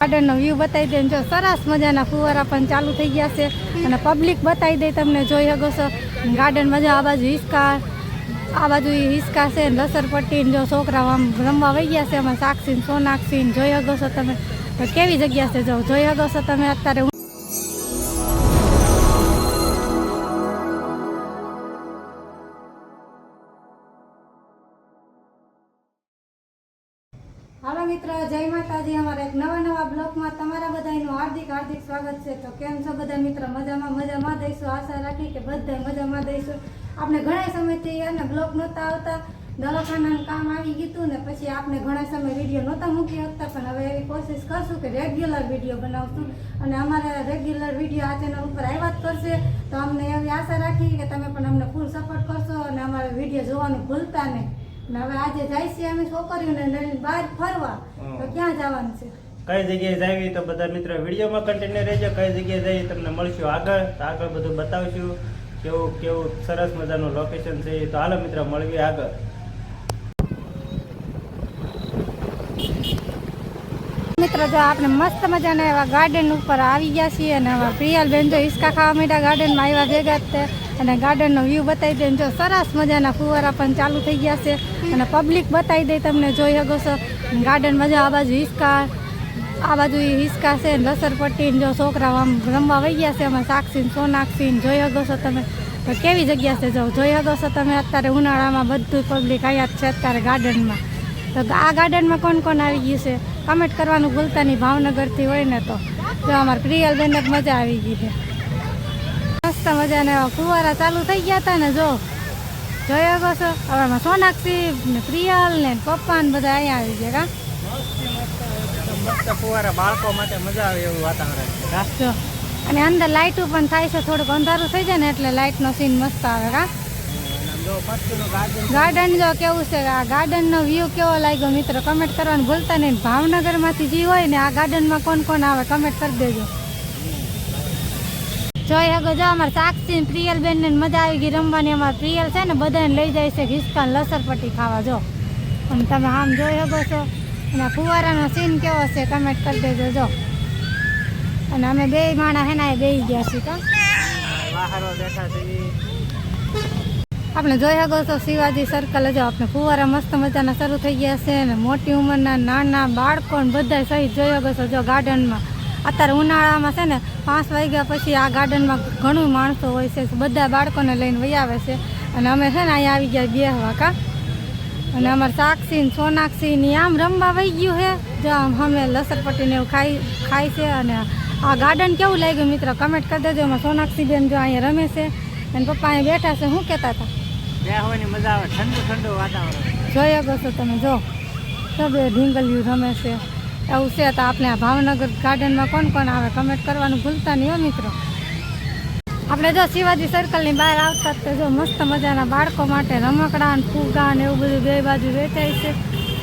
ગાર્ડનનો view બતાવી દે. જો સરસ મજાના ફુવારા પણ ચાલુ થઈ ગયા છે અને પબ્લિક બતાવી દે. તમને જોઈ શકો છો ગાર્ડનમાં જો આ બાજુ હિસકા છે, લસરપટ્ટી. જો છોકરાઓ આમ રમવા વહી ગયા છે. એમાં સાક્ષી સોનાક્ષી જોઈ શકો છો તમે. તો કેવી જગ્યા છે જો જોઈ શકો છો તમે. અત્યારે હાલો મિત્રો, જય માતાજી. અમારા એક નવા બ્લોગમાં તમારા બધાનું હાર્દિક સ્વાગત છે. તો કેમ છો બધા મિત્રો? મજામાં દઈશું. આશા રાખી કે બધા મજામાં દઈશું. આપણે ઘણા સમયથી અને બ્લોગ નહોતા આવતા, દવાખાનાનું કામ આવી ગયું હતું ને પછી આપણે ઘણા સમય વિડીયો નહોતા મૂકી શકતા. પણ હવે એવી કોશિશ કરશું કે રેગ્યુલર વિડીયો બનાવશું અને અમારા રેગ્યુલર વિડીયો આ ચેનલ ઉપર આવ્યા જ કરશે. તો અમને એવી આશા રાખી કે તમે પણ અમને ફૂલ સપોર્ટ કરશો અને અમારા વિડીયો જોવાનું ભૂલતા નહીં. હવે આજે જાય છે અમે છોકરીઓને બહાર ફરવા. તો ક્યાં જવાનું છે, કઈ જગ્યાએ જાવી, તો બધા મિત્રો વિડીયોમાં કન્ટિન્યુ રહેજો. કઈ જગ્યાએ જઈએ તમને મળશું આગળ. તો આગળ બધું બતાવશું કેવું સરસ મજાનું લોકેશન છે. તો હાલો મિત્રો મળીએ આગળ. મિત્રો જો આપણે મસ્ત મજાના એવા ગાર્ડન ઉપર આવી ગયા છીએ અને હવે પ્રિયલબેન જો હિસકા ખાવા માંડ્યા. ગાર્ડનમાં આવ્યા ભેગા જ અને ગાર્ડનનો વ્યૂ બતાવી દે. જો સરસ મજાના ફુવારા પણ ચાલુ થઈ ગયા છે અને પબ્લિક બતાવી દે. તમને જોઈ શકો છો ગાર્ડનમાં જો આ બાજુ હિસકા છે, લસરપટ્ટી. જો છોકરાઓ આમ રમવા વહી ગયા છે. એમાં સાક્ષી સોનાક્ષી જોઈ શકો છો તમે. તો કેવી જગ્યા છે જો જોઈ શકો છો તમે. અત્યારે ઉનાળામાં બધું પબ્લિક આવ્યા જ છે અત્યારે ગાર્ડનમાં. તો આ ગાર્ડનમાં કોણ આવી ગયું છે કમેન્ટ કરવાનું ભૂલતા નહીં. ભાવનગરથી હોય ને તો જો અમારે પ્રિયલબેન જ મજા આવી ગઈ છે. મસ્ત મજાના એવા ફુવારા ચાલુ થઈ ગયા હતા ને જો જોઈ શકો છો. હવે એમાં સોનાક્ષી ને પ્રિયલ ને પપ્પા ને બધા અહીંયા આવી ગયા. મસ્ત ફુવારા, બાળકો માટે મજા આવે એવું વાતાવરણ છે. અને અંદર લાઇટો પણ થાય છે. થોડુંક અંધારું થઈ જાય ને એટલે લાઇટનો સીન મસ્ત આવે. ગાર્ડન જો કેવું છે, આ ગાર્ડનનો વ્યૂ કેવો લાગ્યો મિત્રો કમેન્ટ કરવાનું ભૂલતા નહીં. ભાવનગરમાંથી જે હોય ને આ ગાર્ડનમાં કોણ આવે કમેન્ટ કરી દેજો. જોઈ શકો જો અમારે સાક્ષી પ્રિયલબેન ને મજા આવી ગઈ રમવાની. અમારે પ્રિયલ છે ને બધાને લઈ જાય છે હિસકા લસરપટ્ટી ખાવા. જો અને તમે આમ જોઈ શકો છો. અને ફુવારાનો સીન કેવો છે કમેન્ટ કરી દેજો. જો અને અમે બે માણસ હેના બેસી ગયા છીએ. આપણે જોઈ શકો છો શિવાજી સર્કલ. જો આપણે ફુવારા મસ્ત મજાના શરૂ થઈ ગયા છે અને મોટી ઉંમરના નાના બાળકો બધા સહિત જોઈ શકો છો. જો ગાર્ડનમાં અત્યારે ઉનાળામાં છે ને 5 વાગ્યા પછી આ ગાર્ડનમાં ઘણું માણસો હોય છે. બધા બાળકોને લઈને વહી આવે છે અને અમે છે ને અહીંયા આવી ગયા બેહવા કા. અને અમારે સાક્ષી ને સોનાક્ષી ની આમ રમવા વહી ગયું છે. જો આમ અમે લસરપટ્ટીને એવું ખાય છે. અને આ ગાર્ડન કેવું લાગ્યું મિત્રો કમેન્ટ કરી દેજો. એમાં સોનાક્ષી બેન જો અહીંયા રમે છે અને પપ્પા અહીંયા બેઠા છે. શું કહેતા હતા? મજા આવે, ઠંડુ વાતાવરણ જોઈ શકો છો તમે. જો બે ઢીંગલિયું રમે છે એવું છે. તો આપણે આ ભાવનગર ગાર્ડનમાં કોણ આવે કમેન્ટ કરવાનું ભૂલતા નહીં હો મિત્રો. આપણે જો શિવાજી સર્કલની બહાર આવતા જ જો મસ્ત મજાના બાળકો માટે રમકડા અને ફુગ્ગા ને એવું બધું બે બાજુ વેચાય છે.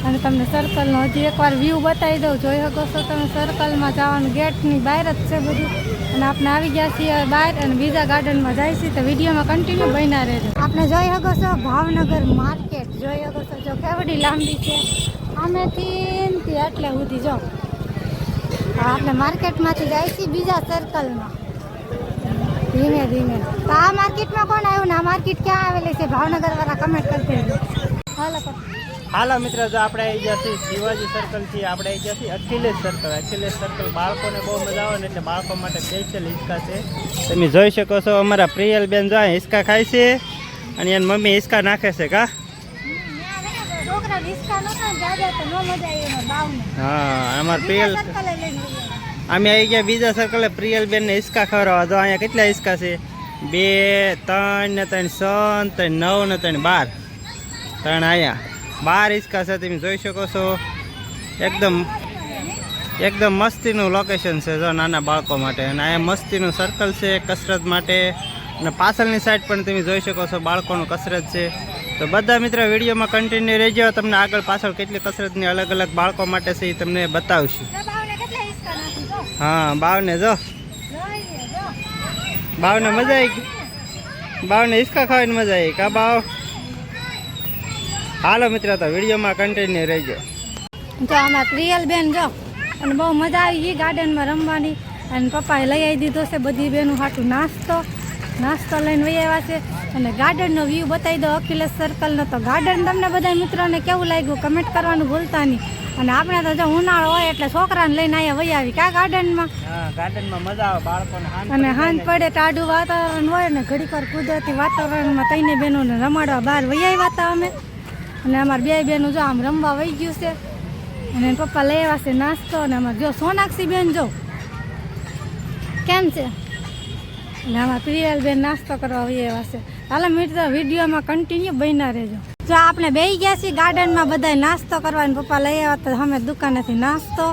અને તમને સર્કલનો હજી એકવાર વ્યૂ બતાવી દઉં. જોઈ શકો છો તમે સર્કલમાં જવાનું ગેટની બહાર જ છે બધું. અને આપણે આવી ગયા છીએ બહાર અને બીજા ગાર્ડનમાં જાય છે. તો વિડીયોમાં કન્ટિન્યુ બન્યા રહેજો. આપણે જોઈ શકો છો ભાવનગર માર્કેટ. જોઈ શકો છો જો કેવડી લાંબી છે. આમેથી એટલે સુધી જો આપણે માર્કેટમાંથી જાય છીએ બીજા સર્કલમાં ધીમે ધીમે. તો આ માર્કેટમાં કોણ આવ્યું ને આ માર્કેટ ક્યાં આવેલી છે ભાવનગર વાળા કમેન્ટ કરી દેજો. હાલો મિત્રો, જો આપણે આવી ગયા છીએ શિવાજી સર્કલ થી. આપણે આવી ગયા છીએ અખિલેશ સર્કલ. બાળકોને બહુ મજા આવે ને એટલે બાળકો માટે સ્પેશિયલ હિસકા છે. તમે જોઈ શકો છો અમારા પ્રિયલબેન જો હિસકા ખાય છે અને એની મમ્મી હિસકા નાખે છે કા. હા અમારા પ્રિયલ અમે આવી ગયા બીજા સર્કલે પ્રિયલબેન ને હિસકા ખવડાવવા. જો અહીંયા કેટલા હિસકા છે? 2 3 ને 3 6 3 9 ને 3 12. 3 અહીંયા 12 હિસકા છે. તમે જોઈ શકો છો એકદમ મસ્તીનું લોકેશન છે જો નાના બાળકો માટે. અને અહીંયા મસ્તીનું સર્કલ છે કસરત માટે. અને પાછળની સાઈડ પણ તમે જોઈ શકો છો બાળકોનું કસરત છે. તો બધા મિત્રો વિડીયોમાં કન્ટિન્યુ રહેજો. તમને આગળ પાછળ કેટલી કસરતની અલગ અલગ બાળકો માટે છે એ તમને બતાવશું. હા બાવને જો બાવને મજા આવી ગઈ. બાવને હિસકા ખાવાની મજા આવી કા બાવ. હાલો મિત્રો તો વિડીયોમાં કન્ટિન્યુ રહેજો. જો આમાં પ્રિયલબેન જો અને બહુ મજા આવી ગઈ ગાર્ડનમાં રમવાની. અને પપ્પાએ લઈ આવી દીધો છે બધી બહેનું હાટું નાસ્તો લઈને વહી આવ્યા છે. અને ગાર્ડનનો વ્યૂ બતાવી દો અખિલેશ સર્કલનો. તો ગાર્ડન તમને બધા મિત્રોને કેવું લાગ્યું કમેન્ટ કરવાનું ભૂલતા નહીં. અને આપણે તો જો ઉનાળો હોય એટલે છોકરાને લઈને અહીંયા વહી આવી ક્યાં ગાર્ડનમાં. ગાર્ડનમાં મજા આવે બાળકોને. અને હાંજ પડે ટાઢું વાતાવરણ હોય ને ઘડીક વાર કુદરતી વાતાવરણમાં તઈને બહેનોને રમાડવા બહાર વહી આવ્યા હતા અમે. અને અમારા બે બહેનો જો આમ રમવા વહી ગયું છે. અને પપ્પા લઈ આવ્યા છે નાસ્તો. અને અમારે જો સોનાક્ષી બેન જો કેમ છે. અને આમાં પ્રિયલ બેન નાસ્તો કરવા વહી આવ્યા છે. હાલો મિત્રો વિડીયોમાં કન્ટિન્યુ બન્યા રહેજો. જો આપણે બેસી ગયા છીએ ગાર્ડનમાં બધા નાસ્તો કરવા. અને પપ્પા લઈ આવ્યા તો અમે દુકાનેથી નાસ્તો.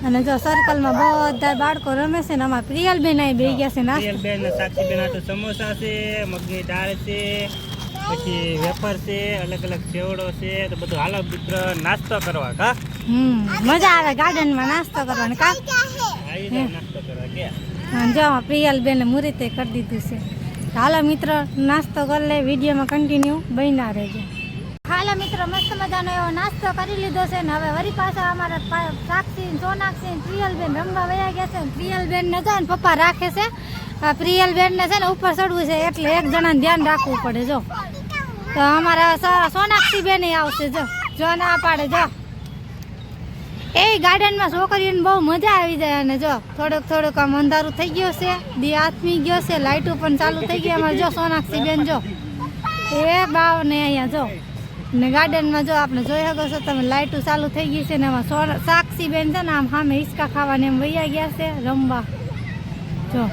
અને જો સર્કલમાં બધા બાળકો રમે છે. ને અમારા પ્રિયલ બેન અહીં બેસી ગયા છે નાસ્તો. બેન સાક્ષી બેન હાટુ સમોસા છે, મગની દાળ છે, પછી વેફર છે, અલગ અલગ સેવડો છે. તો બધું હાલો મિત્ર નાસ્તો કરવા. કા મજા આવે ગાર્ડનમાં નાસ્તો કરવાની. કા નાસ્તો કરવા ગયા. જો પ્રિયલ બેને મુહૂર્તે કરી દીધું છે. હાલો મિત્રો નાસ્તો કરી લે. વિડીયોમાં કન્ટિન્યુ બન્યા રહેજો. હાલો મિત્રો મસ્ત મજાનો એવો નાસ્તો કરી લીધો છે. ને હવે વળી પાછા અમારા સાક્ષી સોનાક્ષી પ્રિયલબેન રમવા વયા ગયા છે. પ્રિયલબેન ને જો પપ્પા રાખે છે. પ્રિયલબેન ને છે ને ઉપર ચડવું છે એટલે એક જણાને ધ્યાન રાખવું પડે. જો તો અમારા સોનાક્ષી બેન આવશે. જો ના પાડે. જો એ ગાર્ડનમાં છોકરીઓને બહુ મજા આવી જાય. અને જો થોડુંક આમ અંધારું થઈ ગયું છે, દી આથમી ગયો છે, લાઇટો પણ ચાલુ થઈ ગઈ. અમારે જો સોનાક્ષી બેન જો એ બાવ ને અહીંયા જો ને ગાર્ડનમાં જો આપણે જોઈ શકો છો તમે લાઇટો ચાલુ થઈ ગઈ છે. ને એમાં સાક્ષી બેન છે ને આમ સામે હિંચકા ખાવાને એમ વૈયા ગયા છે રમવા. જો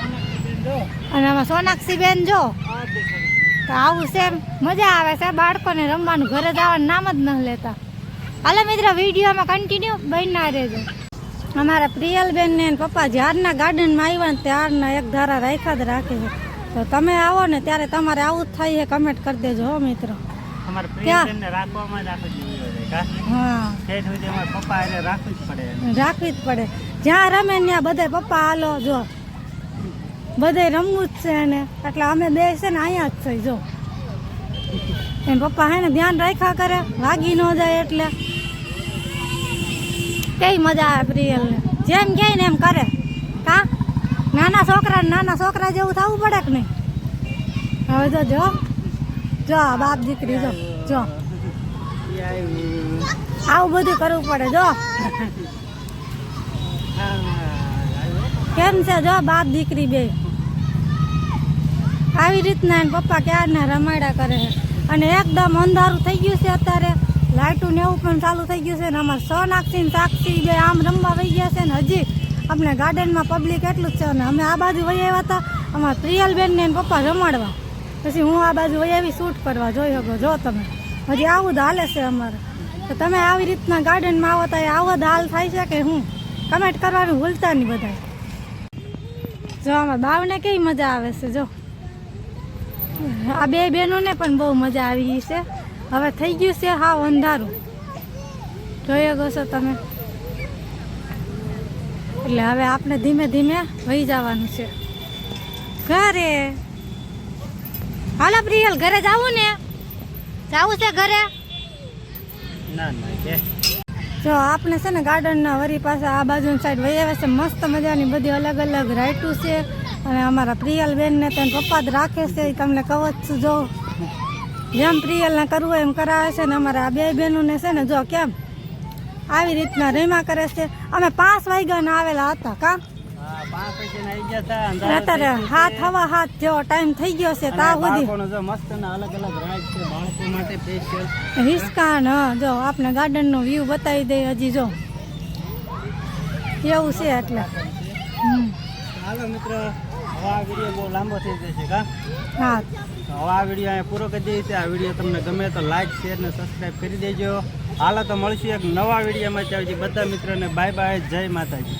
અને આમાં સોનાક્ષી બેન જો તો આવું છે મજા આવે છે બાળકોને રમવાનું. ઘરે જવાનું નામ જ ન લેતા. હાલો મિત્રો વિડીયોમાં કન્ટિન્યુ બન્યા રહેજો. અમારા પ્રિયલબેન ને પપ્પા જ્યારના ગાર્ડનમાં આવ્યા ને ત્યારના એક ધારા રાખ્યા જ રાખે છે. તો તમે આવો ને ત્યારે તમારે આવું જ થાય છે કમેન્ટ કરી દેજો હો મિત્રો. અમારા પ્રિયલબેનને રાખવામાં જ આખો જીવ રહે. કા હા તે સુધી અમારા પપ્પા એને રાખવી જ પડે. રાખવી જ પડે. જ્યાં રમે ત્યાં બધે પપ્પા હાલો. જો બધે રમવું જ છે ને એટલે અમે બે છે ને અહીંયા જ થઈ. જો એમ પપ્પા હે ને ધ્યાન રાખ્યા કરે વાગી ન જાય એટલે. કઈ મજા આવે પ્રિયલને જેમ કહે ને એમ કરે. કા નાના છોકરા જેવું થવું પડે કે નહીં. હવે જો બાપ દીકરી જો આવું બધું કરવું પડે. જો કેમ છે જો બાપ દીકરી બે આવી રીતના એને પપ્પા ક્યારના રમાડા કરે છે. અને એકદમ અંધારું થઈ ગયું છે અત્યારે. લાઇટું ને એવું પણ ચાલુ થઈ ગયું છે. ને અમારે સોનાક્ષી ને સાક્ષી બે આમ રમવા વહી ગયા છે. ને હજી આપણે ગાર્ડનમાં પબ્લિક એટલું જ છે. અને અમે આ બાજુ વહી આવ્યા હતા અમારા પ્રિયલબેન ને પપ્પા રમાડવા. પછી હું આ બાજુ વહી આવી શૂટ કરવા. જોઈ શકો જો તમે હજી આવું જ હાલે છે અમારે. તો તમે આવી રીતના ગાર્ડનમાં આવો તો આવો જ હાલ થાય છે કે હું કમેન્ટ કરવાનું ભૂલતા નહીં બધા. જો અમારા બાવને કેવી મજા આવે છે. જો આ બે બહેનોને પણ બહુ મજા આવી ગઈ છે. હવે થઈ ગયું છે હાવ અંધારું જોઈ શકો છો તમે. એટલે હવે આપણે ધીમે ધીમે વહી જવાનું છે ઘરે. હાલો પ્રિયલ ઘરે જવું ને જવું છે ઘરે. જો આપણે છે ને ગાર્ડનના વરી પાસે આ બાજુની સાઈડ વહી આવે છે. મસ્ત મજાની બધી અલગ અલગ રાઈટું છે. અને અમારા પ્રિયલબેનને તો પપ્પા જ રાખે છે. એ તમને કહો જ છું. જો જેમ પ્રિયલને કરવું હોય એમ કરાવે છે. ને અમારા આ બે બહેનોને છે ને જો કેમ આવી રીતના રેમા કરે છે. અમે 5 વાગ્યાના આવેલા હતા. કા અત્યારે 7:15 જેવો ટાઈમ થઈ ગયો છે. ત્યાં સુધી હિસ્કા જો આપણે ગાર્ડનનો વ્યૂ બતાવી દઈએ. હજી જો એવું છે એટલે હાલો મિત્રો હવે આ વિડીયો બહુ લાંબો થઈ જશે. કા હા હવે આ વિડીયો અહીંયા પૂરો કરી દઈએ છીએ. આ વિડીયો તમને ગમે તો લાઈક શેર ને સબસ્ક્રાઈબ કરી દેજો. હાલો તો મળશું એક નવા વિડીયોમાં. ત્યાં બધા મિત્રોને બાય બાય. જય માતાજી.